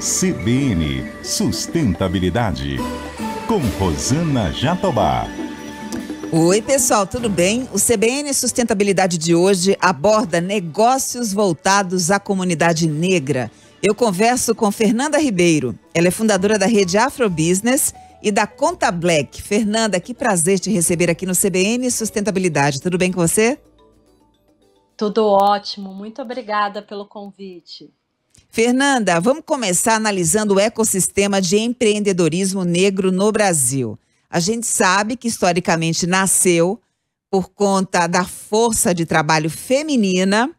CBN Sustentabilidade, com Rosana Jatobá. Oi, pessoal, tudo bem? O CBN Sustentabilidade de hoje aborda negócios voltados à comunidade negra. Eu converso com Fernanda Ribeiro. Ela é fundadora da rede Afrobusiness e da Conta Black. Fernanda, que prazer te receber aqui no CBN Sustentabilidade. Tudo bem com você? Tudo ótimo. Muito obrigada pelo convite. Fernanda, vamos começar analisando o ecossistema de empreendedorismo negro no Brasil. A gente sabe que historicamente nasceu por conta da força de trabalho feminina,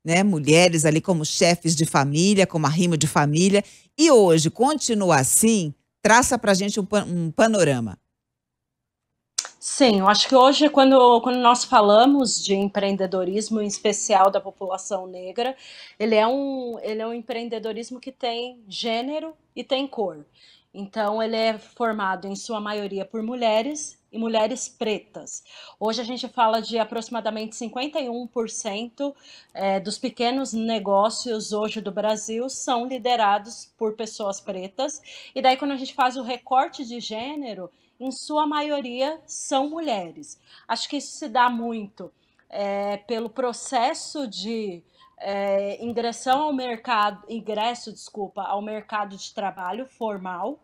né? Mulheres ali como chefes de família, como arrimo de família, e hoje continua assim. Traça para a gente um panorama. Sim, eu acho que hoje, quando nós falamos de empreendedorismo, em especial da população negra, ele é um empreendedorismo que tem gênero e tem cor. Então, ele é formado, em sua maioria, por mulheres e mulheres pretas. Hoje a gente fala de aproximadamente 51% dos pequenos negócios hoje do Brasil são liderados por pessoas pretas. E daí, quando a gente faz o recorte de gênero, em sua maioria são mulheres. Acho que isso se dá muito pelo processo de ingresso ao mercado de trabalho formal.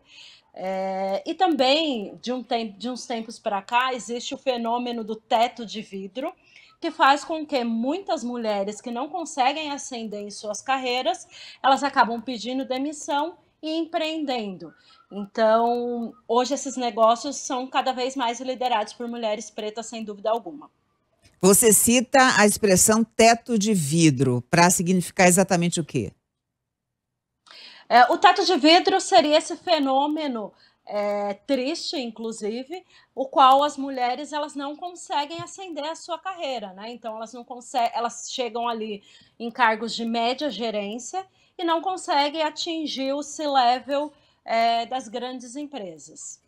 E também, de uns tempos para cá, existe o fenômeno do teto de vidro, que faz com que muitas mulheres que não conseguem ascender em suas carreiras, elas acabam pedindo demissão e empreendendo. Então, hoje esses negócios são cada vez mais liderados por mulheres pretas, sem dúvida alguma. Você cita a expressão teto de vidro, para significar exatamente o quê? O teto de vidro seria esse fenômeno triste, inclusive, o qual as mulheres elas não conseguem ascender a sua carreira, né? Então elas não conseguem, elas chegam ali em cargos de média gerência e não conseguem atingir o C-level das grandes empresas.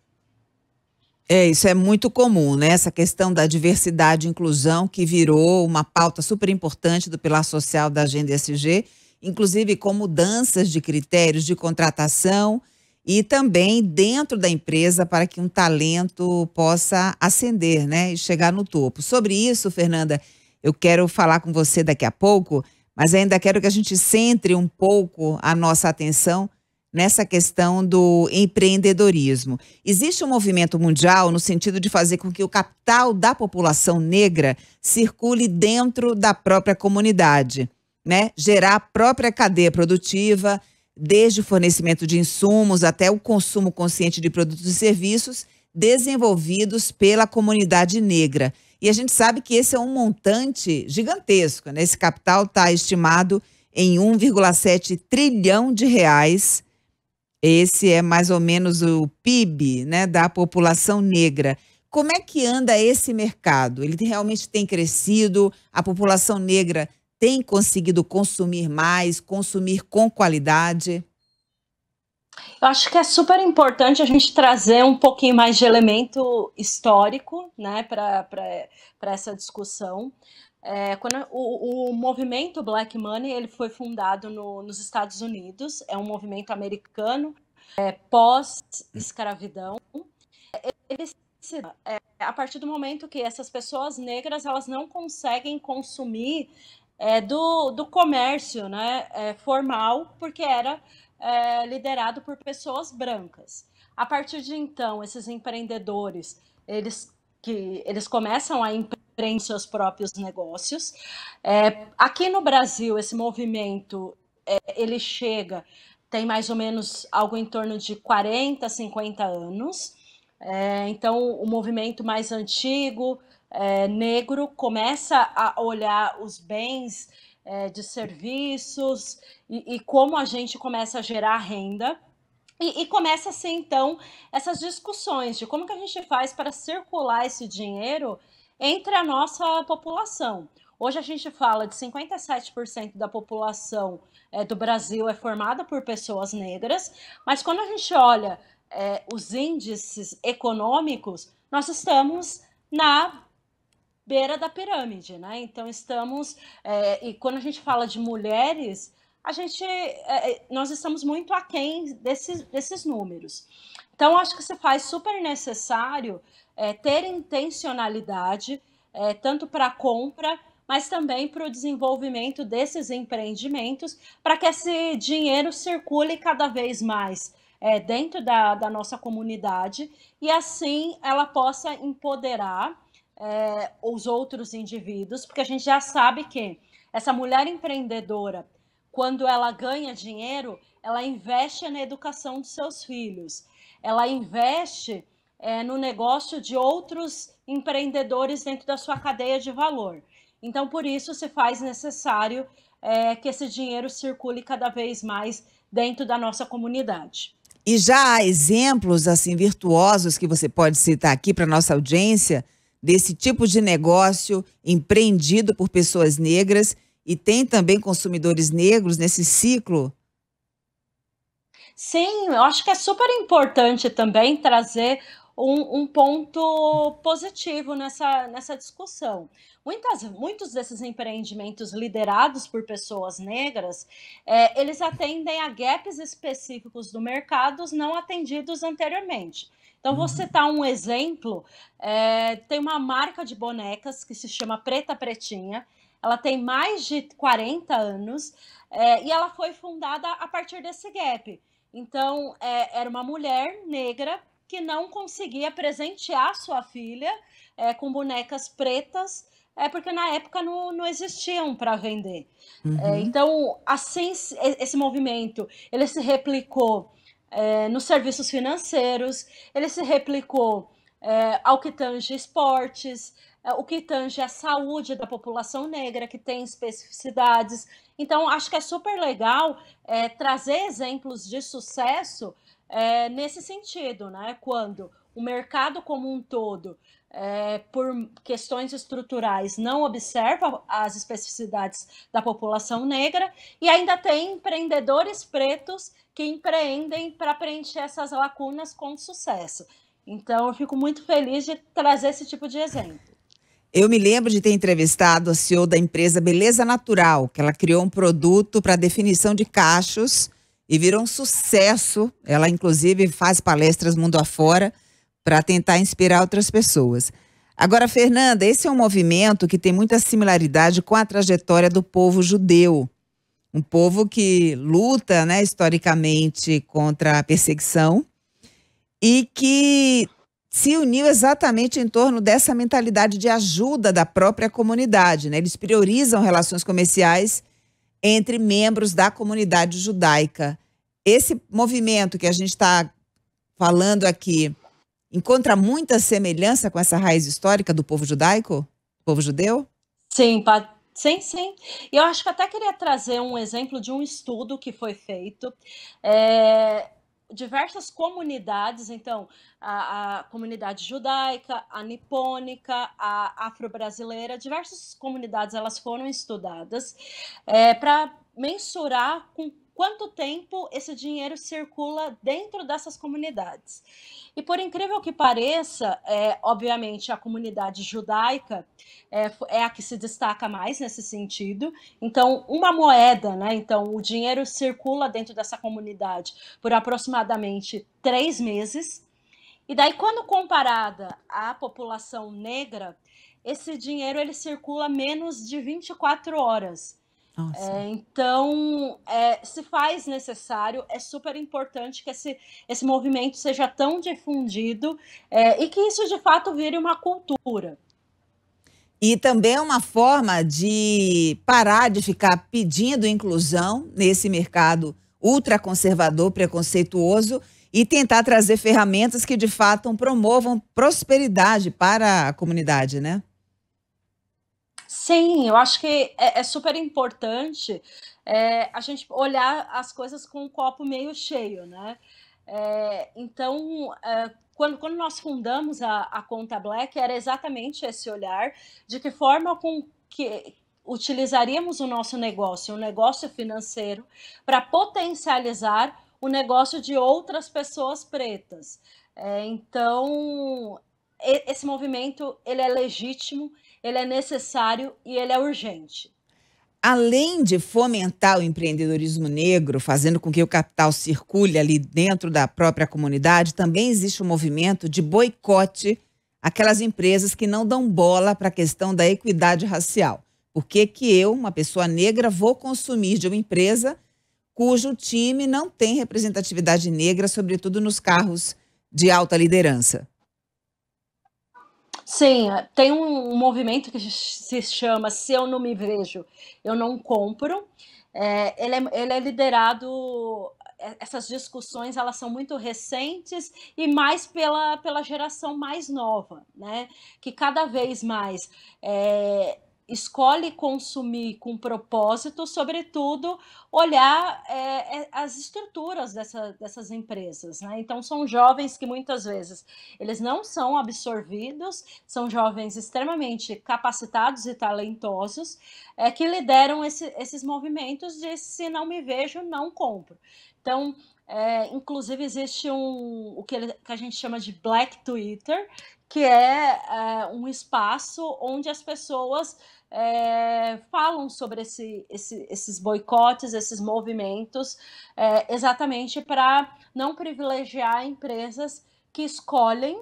Isso é muito comum, né? Essa questão da diversidade e inclusão, que virou uma pauta super importante do Pilar Social da Agenda ESG, inclusive com mudanças de critérios de contratação e também dentro da empresa para que um talento possa ascender, né? E chegar no topo. Sobre isso, Fernanda, eu quero falar com você daqui a pouco, mas ainda quero que a gente centre um pouco a nossa atenção nessa questão do empreendedorismo. Existe um movimento mundial no sentido de fazer com que o capital da população negra circule dentro da própria comunidade, né? Gerar a própria cadeia produtiva, desde o fornecimento de insumos até o consumo consciente de produtos e serviços desenvolvidos pela comunidade negra. E a gente sabe que esse é um montante gigantesco, né? Esse capital está estimado em 1,7 trilhão de reais. Esse é mais ou menos o PIB, né, da população negra. Como é que anda esse mercado? Ele realmente tem crescido? A população negra tem conseguido consumir mais, consumir com qualidade? Eu acho que é super importante a gente trazer um pouquinho mais de elemento histórico, né, para essa discussão. Quando o movimento Black Money ele foi fundado nos Estados Unidos, é um movimento americano pós-escravidão. Ele se dá, a partir do momento que essas pessoas negras elas não conseguem consumir do comércio, né, formal, porque era liderado por pessoas brancas. A partir de então, esses empreendedores eles começam a empreender seus próprios negócios. Aqui no Brasil, esse movimento ele tem mais ou menos algo em torno de 40, 50 anos. Então, o movimento mais antigo, negro, começa a olhar os bens de serviços e como a gente começa a gerar renda. E começa a ser, então, essas discussões de como que a gente faz para circular esse dinheiro entre a nossa população. Hoje a gente fala de 57% da população do Brasil é formada por pessoas negras, mas quando a gente olha os índices econômicos, nós estamos na beira da pirâmide, né? Então estamos... e quando a gente fala de mulheres, nós estamos muito aquém desses números. Então, acho que se faz super necessário ter intencionalidade, tanto para a compra, mas também para o desenvolvimento desses empreendimentos, para que esse dinheiro circule cada vez mais dentro da nossa comunidade e assim ela possa empoderar os outros indivíduos, porque a gente já sabe que essa mulher empreendedora, quando ela ganha dinheiro, ela investe na educação dos seus filhos, ela investe no negócio de outros empreendedores dentro da sua cadeia de valor. Então, por isso, se faz necessário que esse dinheiro circule cada vez mais dentro da nossa comunidade. E já há exemplos assim virtuosos que você pode citar aqui para nossa audiência desse tipo de negócio empreendido por pessoas negras e tem também consumidores negros nesse ciclo? Sim, eu acho que é super importante também trazer um ponto positivo nessa discussão. Muitos desses empreendimentos liderados por pessoas negras, eles atendem a gaps específicos do mercado não atendidos anteriormente. Então, vou citar um exemplo, tem uma marca de bonecas que se chama Preta Pretinha, ela tem mais de 40 anos e ela foi fundada a partir desse gap. Então, era uma mulher negra que não conseguia presentear sua filha com bonecas pretas, porque na época não existiam para vender. Então, assim, esse movimento, ele se replicou nos serviços financeiros, ele se replicou ao que tange esportes, o que tange a saúde da população negra, que tem especificidades. Então, acho que é super legal trazer exemplos de sucesso nesse sentido, né? Quando o mercado como um todo, por questões estruturais, não observa as especificidades da população negra e ainda tem empreendedores pretos que empreendem para preencher essas lacunas com sucesso. Então, eu fico muito feliz de trazer esse tipo de exemplo. Eu me lembro de ter entrevistado a CEO da empresa Beleza Natural, que ela criou um produto para definição de cachos e virou um sucesso. Ela, inclusive, faz palestras mundo afora para tentar inspirar outras pessoas. Agora, Fernanda, esse é um movimento que tem muita similaridade com a trajetória do povo judeu. Um povo que luta, né, historicamente contra a perseguição e que se uniu exatamente em torno dessa mentalidade de ajuda da própria comunidade, né? Eles priorizam relações comerciais entre membros da comunidade judaica. Esse movimento que a gente está falando aqui encontra muita semelhança com essa raiz histórica do povo judaico, povo judeu? Sim, sim. E eu acho que até queria trazer um exemplo de um estudo que foi feito. Diversas comunidades, então, a comunidade judaica, a nipônica, a afro-brasileira, diversas comunidades elas foram estudadas para mensurar com quanto tempo esse dinheiro circula dentro dessas comunidades. E por incrível que pareça, obviamente a comunidade judaica é a que se destaca mais nesse sentido. Então, uma moeda, né? Então, o dinheiro circula dentro dessa comunidade por aproximadamente 3 meses. E daí, quando comparada à população negra, esse dinheiro ele circula menos de 24 horas. Então, se faz necessário, é super importante que esse movimento seja tão difundido e que isso, de fato, vire uma cultura. E também é uma forma de parar de ficar pedindo inclusão nesse mercado ultraconservador, preconceituoso e tentar trazer ferramentas que, de fato, promovam prosperidade para a comunidade, né? Sim, eu acho que é super importante a gente olhar as coisas com o copo meio cheio, né? Então, quando nós fundamos a Conta Black, era exatamente esse olhar de que forma com que utilizaríamos o nosso negócio, um negócio financeiro, para potencializar o negócio de outras pessoas pretas. Então, esse movimento ele é legítimo, ele é necessário e ele é urgente. além de fomentar o empreendedorismo negro, fazendo com que o capital circule ali dentro da própria comunidade, também existe um movimento de boicote àquelas empresas que não dão bola para a questão da equidade racial. Por que que eu, uma pessoa negra, vou consumir de uma empresa cujo time não tem representatividade negra, sobretudo nos cargos de alta liderança? Sim, tem um movimento que se chama Se Eu Não Me Vejo, Eu Não Compro. Ele é liderado. Essas discussões elas são muito recentes e mais pela geração mais nova, né? Que cada vez mais escolhe consumir com propósito, sobretudo olhar as estruturas dessas empresas, né? Então são jovens que muitas vezes eles não são absorvidos, são jovens extremamente capacitados e talentosos que lideram esses movimentos de se não me vejo, não compro. Então, inclusive existe o que a gente chama de Black Twitter, que é um espaço onde as pessoas falam sobre esses boicotes, esses movimentos, exatamente para não privilegiar empresas que escolhem,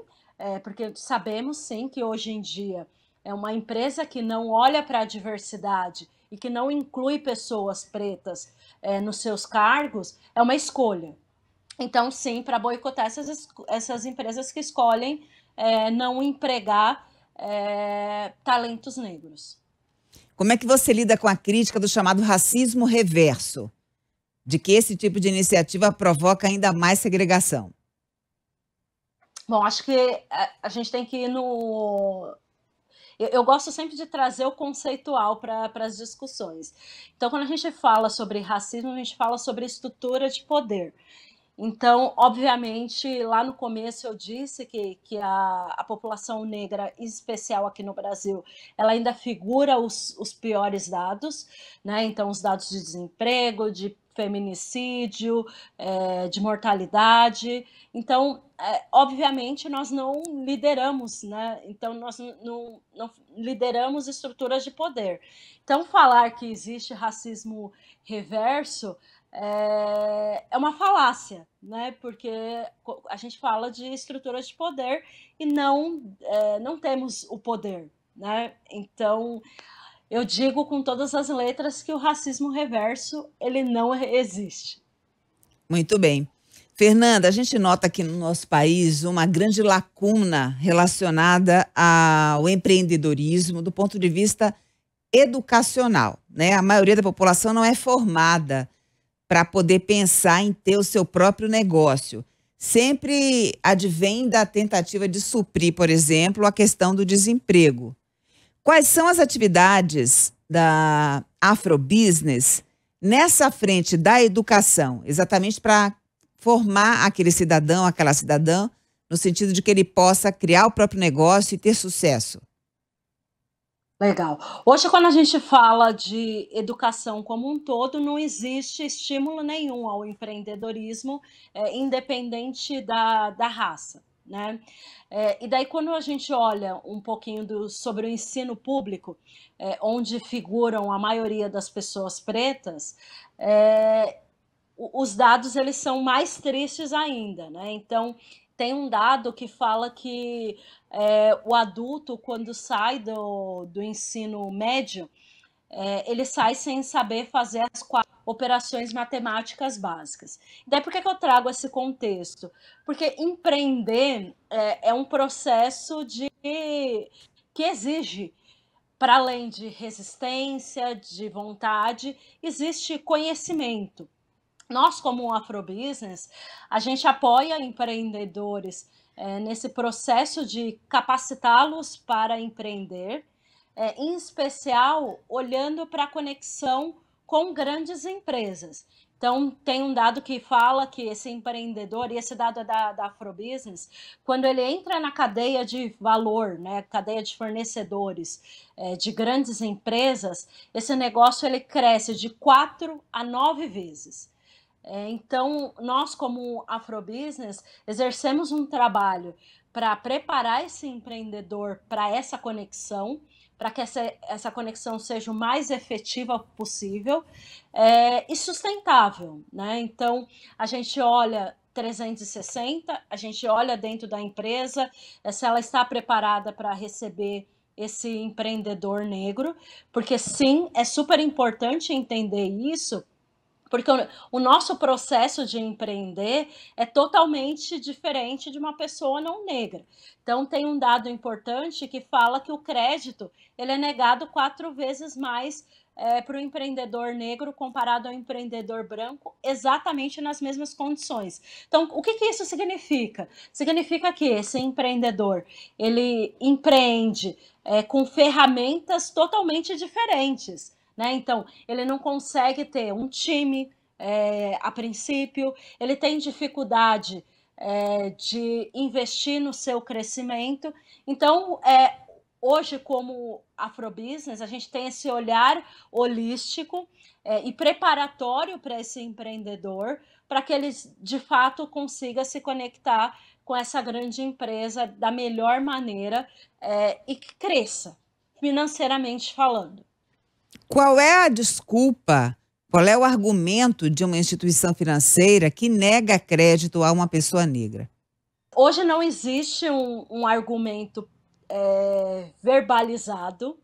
porque sabemos sim que hoje em dia é uma empresa que não olha para a diversidade e que não inclui pessoas pretas nos seus cargos, é uma escolha. Então, sim, para boicotar essas empresas que escolhem não empregar talentos negros. Como é que você lida com a crítica do chamado racismo reverso? De que esse tipo de iniciativa provoca ainda mais segregação? Bom, acho que a gente tem que ir no... Eu gosto sempre de trazer o conceitual para as discussões. Então, quando a gente fala sobre racismo, a gente fala sobre estrutura de poder. Então, obviamente, lá no começo eu disse que a população negra, em especial aqui no Brasil, ela ainda figura os piores dados, né? Então, os dados de desemprego, de feminicídio, de mortalidade. Então, obviamente, nós não lideramos, né? Então, nós não lideramos estruturas de poder. Então, falar que existe racismo reverso é uma falácia, né? Porque a gente fala de estruturas de poder e não temos o poder, né? Então, eu digo com todas as letras que o racismo reverso, ele não existe. Muito bem. Fernanda, a gente nota aqui no nosso país uma grande lacuna relacionada ao empreendedorismo do ponto de vista educacional, né? A maioria da população não é formada para poder pensar em ter o seu próprio negócio. Sempre advém da tentativa de suprir, por exemplo, a questão do desemprego. Quais são as atividades da Afrobusiness nessa frente da educação, exatamente para formar aquele cidadão, aquela cidadã, no sentido de que ele possa criar o próprio negócio e ter sucesso? Legal. Hoje, quando a gente fala de educação como um todo, não existe estímulo nenhum ao empreendedorismo, independente da raça, né? E daí, quando a gente olha um pouquinho sobre o ensino público, onde figuram a maioria das pessoas pretas, os dados eles são mais tristes ainda, né? Então, tem um dado que fala que o adulto, quando sai do ensino médio, ele sai sem saber fazer as 4 operações matemáticas básicas. Daí por que eu trago esse contexto? Porque empreender é um processo que exige, para além de resistência, de vontade, existe conhecimento. Nós, como Afrobusiness, a gente apoia empreendedores nesse processo de capacitá-los para empreender, em especial olhando para a conexão com grandes empresas. Então, tem um dado que fala que esse empreendedor, e esse dado é da Afrobusiness, quando ele entra na cadeia de valor, né, cadeia de fornecedores de grandes empresas, esse negócio ele cresce de 4 a 9 vezes. Então, nós, como Afrobusiness, exercemos um trabalho para preparar esse empreendedor para essa conexão, para que essa conexão seja o mais efetiva possível e sustentável, né? Então, a gente olha 360, a gente olha dentro da empresa se ela está preparada para receber esse empreendedor negro, porque sim, é super importante entender isso, porque o nosso processo de empreender é totalmente diferente de uma pessoa não negra. Então, tem um dado importante que fala que o crédito ele é negado 4 vezes mais para o empreendedor negro comparado ao empreendedor branco, exatamente nas mesmas condições. Então, o que isso significa? Significa que esse empreendedor, ele empreende com ferramentas totalmente diferentes, né? Então, ele não consegue ter um time a princípio, ele tem dificuldade de investir no seu crescimento. Então, hoje, como Afrobusiness, a gente tem esse olhar holístico e preparatório para esse empreendedor, para que ele, de fato, consiga se conectar com essa grande empresa da melhor maneira e que cresça, financeiramente falando. Qual é a desculpa, qual é o argumento de uma instituição financeira que nega crédito a uma pessoa negra? Hoje não existe um argumento verbalizado,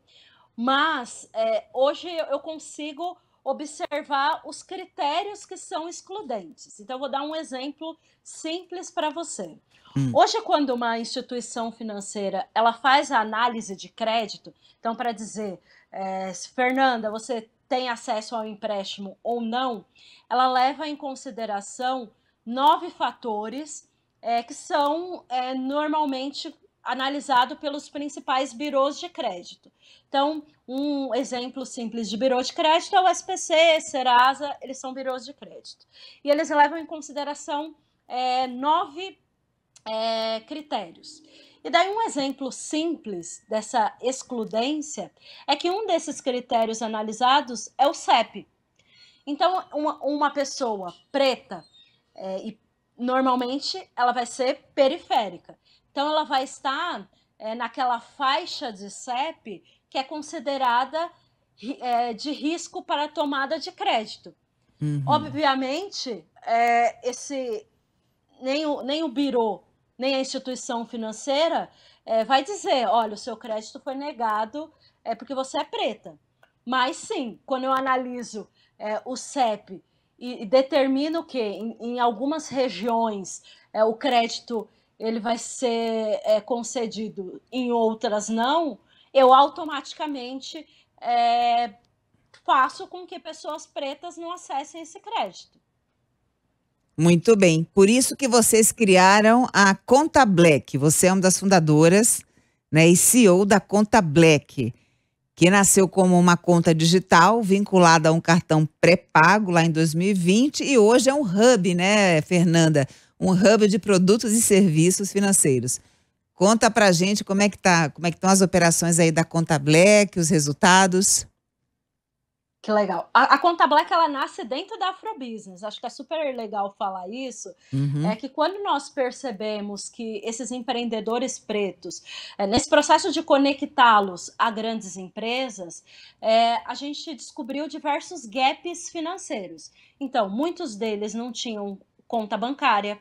mas hoje eu consigo observar os critérios que são excludentes. Então, eu vou dar um exemplo simples para você. Hoje, quando uma instituição financeira ela faz a análise de crédito, então, para dizer, Fernanda, você tem acesso ao empréstimo ou não, ela leva em consideração 9 fatores que são normalmente analisados pelos principais birôs de crédito. Então, um exemplo simples de birô de crédito é o SPC, Serasa, eles são birôs de crédito. E eles levam em consideração 9 critérios. E daí um exemplo simples dessa excludência é que um desses critérios analisados é o CEP. Então, uma pessoa preta, e normalmente ela vai ser periférica. Então, ela vai estar naquela faixa de CEP que é considerada de risco para a tomada de crédito. Obviamente, nem o birô, nem a instituição financeira vai dizer, olha, o seu crédito foi negado porque você é preta. Mas sim, quando eu analiso o CEP e determino que em algumas regiões o crédito ele vai ser concedido, em outras não, eu automaticamente faço com que pessoas pretas não acessem esse crédito. Muito bem. Por isso que vocês criaram a Conta Black. Você é uma das fundadoras, né, e CEO da Conta Black, que nasceu como uma conta digital vinculada a um cartão pré-pago lá em 2020 e hoje é um hub, né, Fernanda? Um hub de produtos e serviços financeiros. Conta pra gente como é que estão as operações aí da Conta Black, os resultados. Que legal. A Conta Black, ela nasce dentro da Afrobusiness. Acho que é super legal falar isso. É que quando nós percebemos que esses empreendedores pretos, nesse processo de conectá-los a grandes empresas, a gente descobriu diversos gaps financeiros. Então, muitos deles não tinham conta bancária,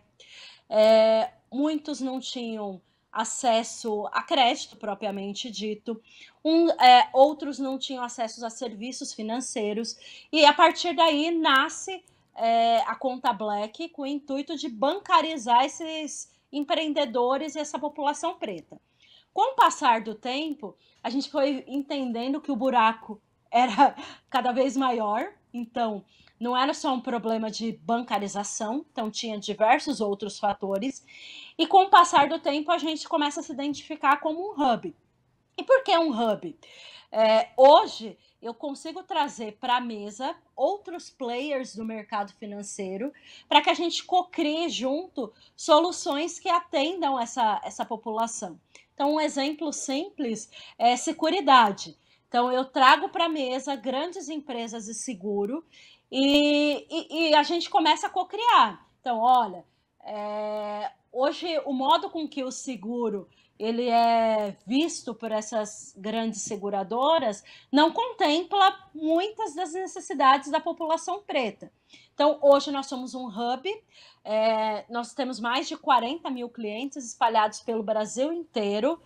muitos não tinham acesso a crédito propriamente dito, outros não tinham acesso a serviços financeiros, e a partir daí nasce a Conta Black com o intuito de bancarizar esses empreendedores e essa população preta. Com o passar do tempo, a gente foi entendendo que o buraco era cada vez maior, então não era só um problema de bancarização, então tinha diversos outros fatores. E com o passar do tempo, a gente começa a se identificar como um hub. E por que um hub? Hoje, eu consigo trazer para a mesa outros players do mercado financeiro para que a gente cocrie junto soluções que atendam essa população. Então, um exemplo simples é seguridade. Então, eu trago para a mesa grandes empresas de seguro e a gente começa a cocriar. Então, olha, hoje o modo com que o seguro ele é visto por essas grandes seguradoras não contempla muitas das necessidades da população preta. Então, hoje nós somos um hub, nós temos mais de 40 mil clientes espalhados pelo Brasil inteiro,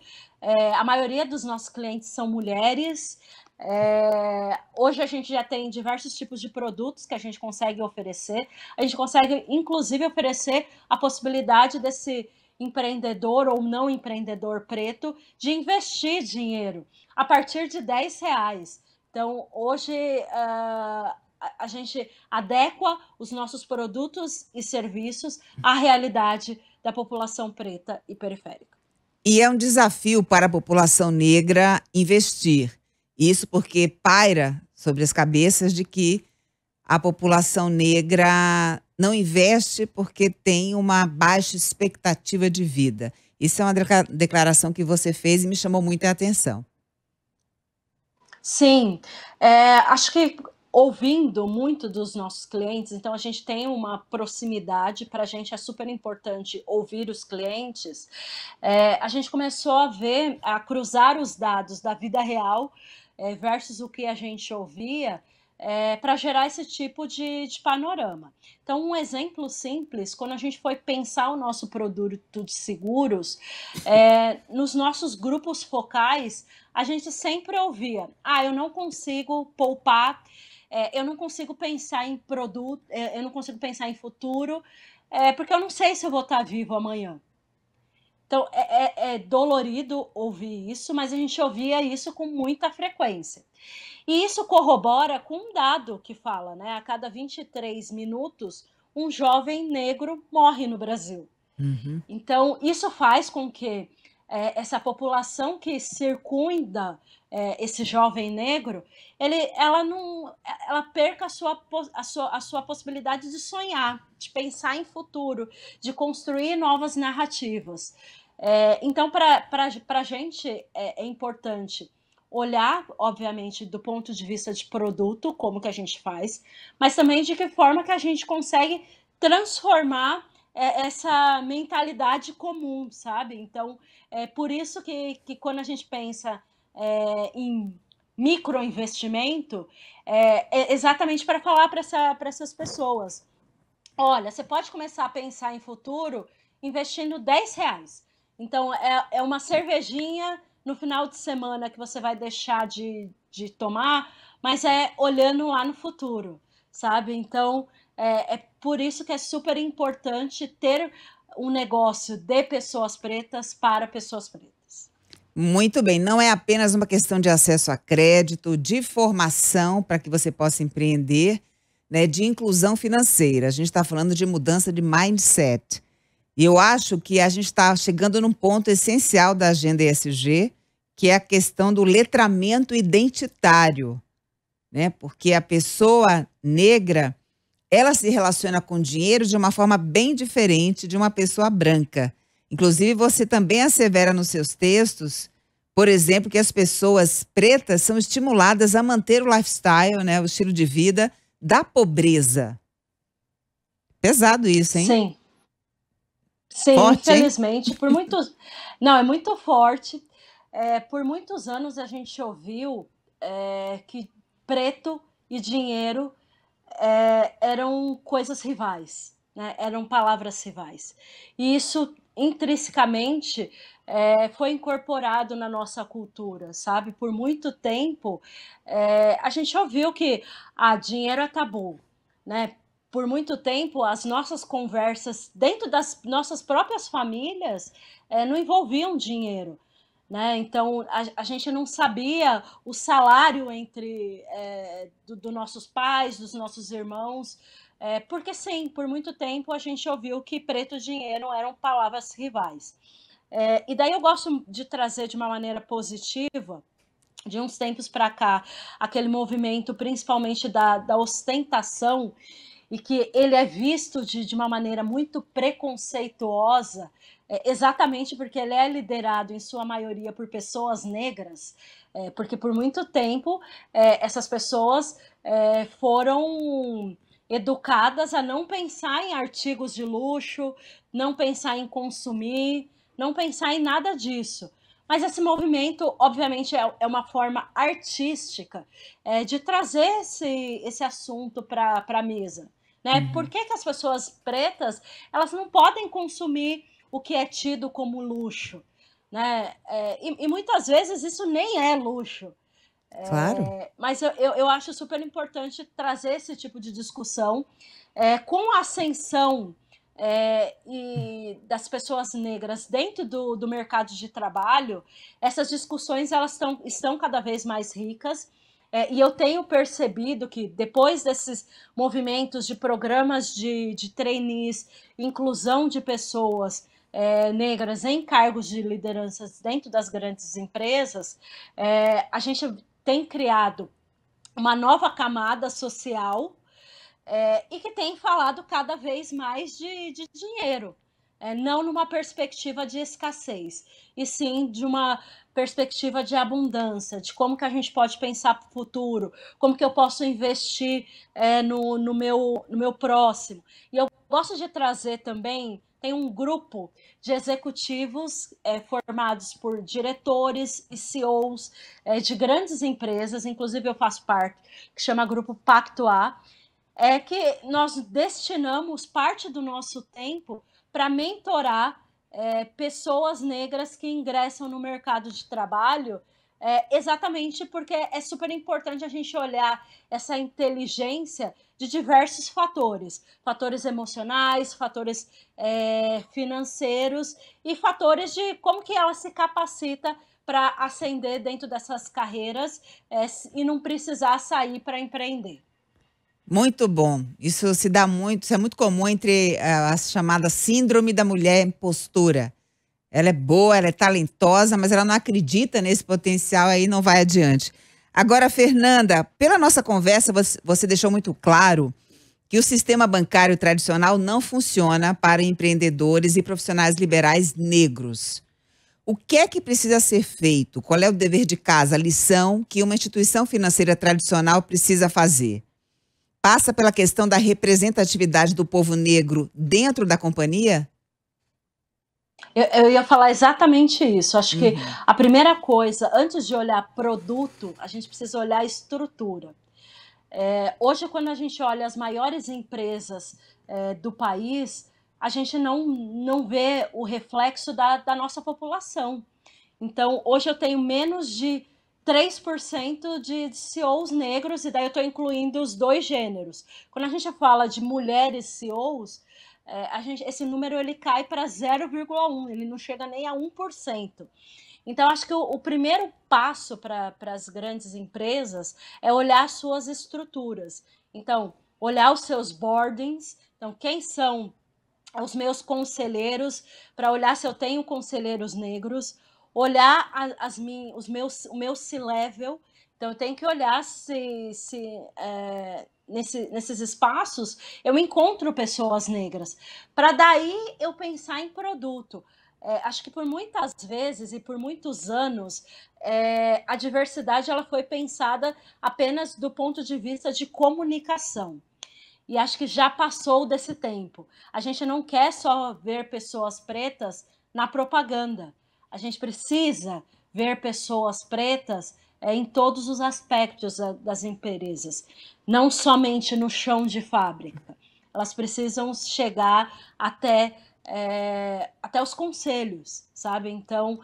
a maioria dos nossos clientes são mulheres. Hoje a gente já tem diversos tipos de produtos que a gente consegue oferecer, a gente consegue inclusive oferecer a possibilidade desse empreendedor ou não empreendedor preto de investir dinheiro a partir de R$10. Então, hoje a gente adequa os nossos produtos e serviços à realidade da população preta e periférica. E é um desafio para a população negra investir. Isso porque paira sobre as cabeças de que a população negra não investe porque tem uma baixa expectativa de vida. Isso é uma declaração que você fez e me chamou muita atenção. Sim, acho que ouvindo muito dos nossos clientes, então a gente tem uma proximidade, para a gente é super importante ouvir os clientes. A gente começou a cruzar os dados da vida real versus o que a gente ouvia, para gerar esse tipo de panorama. Então, um exemplo simples, quando a gente foi pensar o nosso produto de seguros, nos nossos grupos focais, a gente sempre ouvia, eu não consigo poupar, eu não consigo pensar em produto, eu não consigo pensar em futuro, porque eu não sei se eu vou estar vivo amanhã. Então, é dolorido ouvir isso, mas a gente ouvia isso com muita frequência. E isso corrobora com um dado que fala, né? A cada 23 minutos, um jovem negro morre no Brasil. Uhum. Então, isso faz com que essa população que circunda esse jovem negro, ela perca a sua possibilidade de sonhar, de pensar em futuro, de construir novas narrativas. Então, para a gente é importante olhar, obviamente, do ponto de vista de produto, como que a gente faz, mas também de que forma que a gente consegue transformar essa mentalidade comum, sabe? Então, é por isso que quando a gente pensa em microinvestimento, é exatamente para falar para essas pessoas. Olha, você pode começar a pensar em futuro investindo R$10. Então, é uma cervejinha no final de semana que você vai deixar de tomar, mas olhando lá no futuro, sabe? Então, é por isso que é super importante ter um negócio de pessoas pretas para pessoas pretas. Muito bem, não é apenas uma questão de acesso a crédito, de formação para que você possa empreender, né, de inclusão financeira. A gente está falando de mudança de mindset. E eu acho que a gente está chegando num ponto essencial da agenda ESG, que é a questão do letramento identitário, né? Porque a pessoa negra, ela se relaciona com dinheiro de uma forma bem diferente de uma pessoa branca. Inclusive, você também assevera nos seus textos, por exemplo, que as pessoas pretas são estimuladas a manter o lifestyle, né, o estilo de vida da pobreza. Pesado isso, hein? Sim. Sim, Forte, infelizmente, por muitos... Não, é muito forte. Por muitos anos a gente ouviu que preto e dinheiro eram coisas rivais, né? Eram palavras rivais. E isso, intrinsecamente, foi incorporado na nossa cultura, sabe? Por muito tempo, a gente ouviu que dinheiro é tabu, né? Por muito tempo, as nossas conversas dentro das nossas próprias famílias não envolviam dinheiro, né? Então, a gente não sabia o salário dos nossos pais, dos nossos irmãos, porque sim, por muito tempo a gente ouviu que preto e dinheiro eram palavras rivais. E daí eu gosto de trazer de uma maneira positiva, de uns tempos para cá, aquele movimento principalmente da ostentação, e que ele é visto de uma maneira muito preconceituosa, exatamente porque ele é liderado em sua maioria por pessoas negras, porque por muito tempo essas pessoas foram educadas a não pensar em artigos de luxo, não pensar em consumir, não pensar em nada disso. Mas esse movimento, obviamente, é uma forma artística de trazer esse assunto para a mesa. Né? Por Uhum. que as pessoas pretas elas não podem consumir o que é tido como luxo? Né? E muitas vezes isso nem é luxo. Claro. Mas eu acho super importante trazer esse tipo de discussão com a ascensão e das pessoas negras dentro do mercado de trabalho. Essas discussões elas estão cada vez mais ricas. E eu tenho percebido que depois desses movimentos de programas de trainees, inclusão de pessoas negras em cargos de lideranças dentro das grandes empresas, a gente tem criado uma nova camada social e que tem falado cada vez mais de dinheiro, não numa perspectiva de escassez, e sim de uma perspectiva de abundância, de como que a gente pode pensar para o futuro, como que eu posso investir no meu próximo. E eu gosto de trazer também, tem um grupo de executivos formados por diretores e CEOs de grandes empresas, inclusive eu faço parte, que chama Grupo Pacto A, que nós destinamos parte do nosso tempo para mentorar pessoas negras que ingressam no mercado de trabalho, exatamente porque é super importante a gente olhar essa inteligência de diversos fatores, fatores emocionais, fatores financeiros e fatores de como que ela se capacita para ascender dentro dessas carreiras e não precisar sair para empreender. Muito bom. Isso se dá muito, isso é muito comum entre a chamada síndrome da mulher impostora. Ela é boa, ela é talentosa, mas ela não acredita nesse potencial, aí não vai adiante. Agora, Fernanda, pela nossa conversa, você deixou muito claro que o sistema bancário tradicional não funciona para empreendedores e profissionais liberais negros. O que é que precisa ser feito? Qual é o dever de casa, a lição que uma instituição financeira tradicional precisa fazer? Passa pela questão da representatividade do povo negro dentro da companhia? Eu ia falar exatamente isso. Acho que Uhum. a primeira coisa, antes de olhar produto, a gente precisa olhar estrutura. Hoje, quando a gente olha as maiores empresas do país, a gente não vê o reflexo da nossa população. Então, hoje eu tenho menos de 3% de CEOs negros, e daí eu estou incluindo os dois gêneros. Quando a gente fala de mulheres CEOs, esse número ele cai para 0,1, ele não chega nem a 1%. Então, acho que o primeiro passo para as grandes empresas é olhar suas estruturas. Então, olhar os seus boardings, então, quem são os meus conselheiros, para olhar se eu tenho conselheiros negros, olhar o meu C-level, então eu tenho que olhar se nesses espaços eu encontro pessoas negras, para daí eu pensar em produto. Acho que por muitas vezes e por muitos anos a diversidade ela foi pensada apenas do ponto de vista de comunicação. E acho que já passou desse tempo. A gente não quer só ver pessoas pretas na propaganda. A gente precisa ver pessoas pretas em todos os aspectos das empresas, não somente no chão de fábrica. Elas precisam chegar até os conselhos, sabe? Então,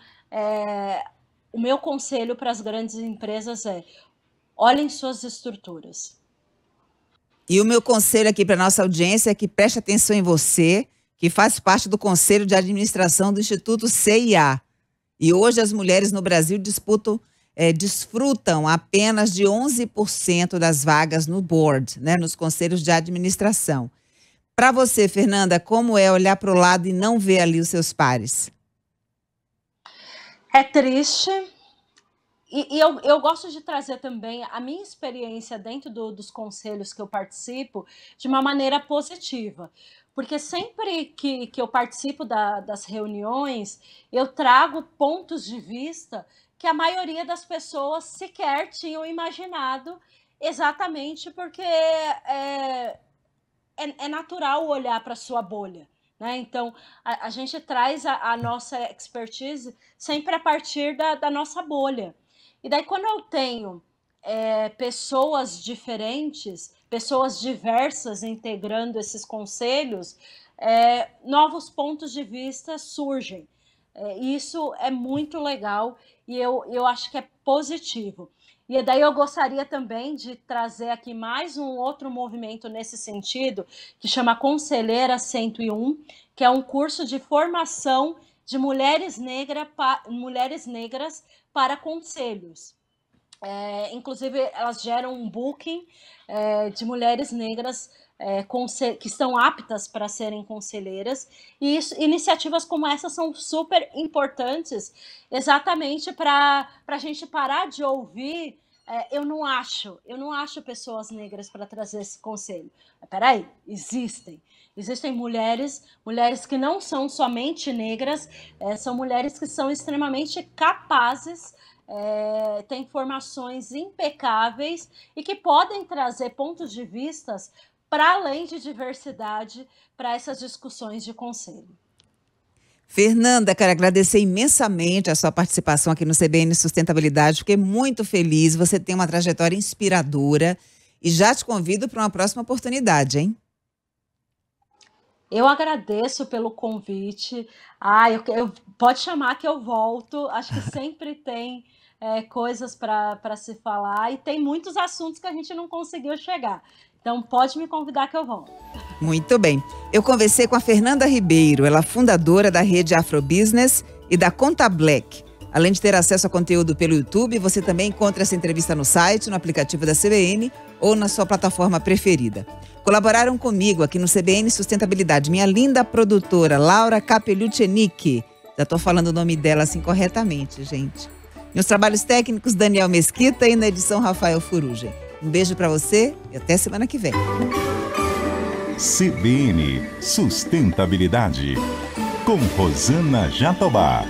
o meu conselho para as grandes empresas é: olhem suas estruturas. E o meu conselho aqui para nossa audiência é que preste atenção em você, que faz parte do Conselho de Administração do Instituto CIA. E hoje as mulheres no Brasil desfrutam apenas de 11% das vagas no board, né, nos conselhos de administração. Para você, Fernanda, como é olhar para o lado e não ver ali os seus pares? É triste. E eu gosto de trazer também a minha experiência dentro dos conselhos que eu participo de uma maneira positiva. Porque sempre que eu participo das reuniões, eu trago pontos de vista que a maioria das pessoas sequer tinham imaginado, exatamente porque é natural olhar para a sua bolha, né? Então, a gente traz a nossa expertise sempre a partir da nossa bolha. E daí, quando eu tenho pessoas diferentes, pessoas diversas integrando esses conselhos, novos pontos de vista surgem. Isso é muito legal e eu acho que é positivo. E daí eu gostaria também de trazer aqui mais um outro movimento nesse sentido, que chama Conselheira 101, que é um curso de formação de mulheres negras para conselhos. Inclusive, elas geram um booking de mulheres negras que estão aptas para serem conselheiras, e iniciativas como essa são super importantes, exatamente para a gente parar de ouvir eu não acho pessoas negras para trazer esse conselho. Peraí, existem mulheres que não são somente negras, são mulheres que são extremamente capazes, têm formações impecáveis e que podem trazer pontos de vistas para além de diversidade para essas discussões de conselho. Fernanda, quero agradecer imensamente a sua participação aqui no CBN Sustentabilidade. Fiquei muito feliz, você tem uma trajetória inspiradora e já te convido para uma próxima oportunidade, hein? Eu agradeço pelo convite. Pode chamar que eu volto. Acho que sempre tem coisas para se falar e tem muitos assuntos que a gente não conseguiu chegar. Então pode me convidar que eu volto. Muito bem. Eu conversei com a Fernanda Ribeiro, ela é fundadora da rede Afrobusiness e da Conta Black. Além de ter acesso a conteúdo pelo YouTube, você também encontra essa entrevista no site, no aplicativo da CBN ou na sua plataforma preferida. Colaboraram comigo aqui no CBN Sustentabilidade minha linda produtora Laura Capellucenic. Já estou falando o nome dela assim corretamente, gente. Nos trabalhos técnicos, Daniel Mesquita e na edição Rafael Furuja. Um beijo para você e até semana que vem. CBN Sustentabilidade, com Rosana Jatobá.